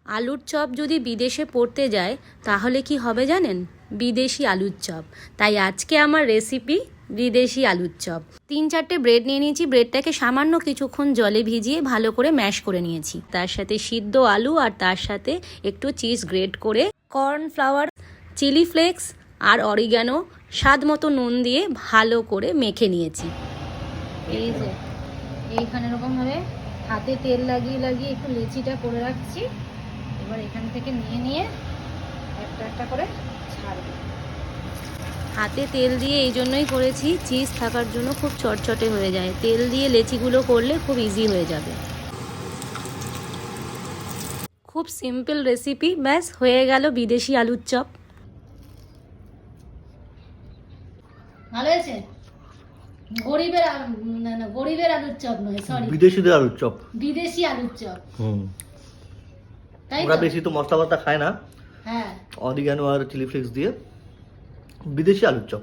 আলুর চপ যদি বিদেশে পড়তে যায় তাহলে কি হবে জানেন? বিদেশি আলুর চপ। তাই আজকে আমার রেসিপি বিদেশি আলুর চপ। 3-4টে ব্রেড নিয়ে নিয়েছি। ব্রেডটাকে সামান্য কিছুক্ষণ জলে ভিজিয়ে ভালো করে ম্যাশ করে নিয়েছি। তার সাথে সিদ্ধ আলু আর তার সাথে একটু চিজ গ্রেট করে, কর্নফ্লাওয়ার, চিলি ফ্লেক্স আর অরিগ্যানো, স্বাদ মতো নুন দিয়ে ভালো করে মেখে নিয়েছি। এই যে এইখানে এরকমভাবে হাতে তেল লাগিয়ে লাগিয়ে একটু লেচিটা করে রাখছি। এবার এখান থেকে নিয়ে একটা একটা করে ছাড়বো। হাতে তেল দিয়ে এই জন্যই করেছি, চিজ থাকার জন্য খুব চটচটে হয়ে যায়। তেল দিয়ে লেচিগুলো করলে খুব ইজি হয়ে যাবে। খুব সিম্পল রেসিপি, ব্যাস হয়ে গেল বিদেশি আলুর চপ। ভালো হয়েছে? গরিবের গরিবের আলুর চপ নয়, সরি, বিদেশিদের আলুর চপ। বিদেশি আলুর চপ। ওরা বেশি তো মশলা পাতা খায় না। হ্যাঁ, অরিগ্যানো আর চিলি ফ্লেক্স দিয়ে বিদেশি আলুর চপ।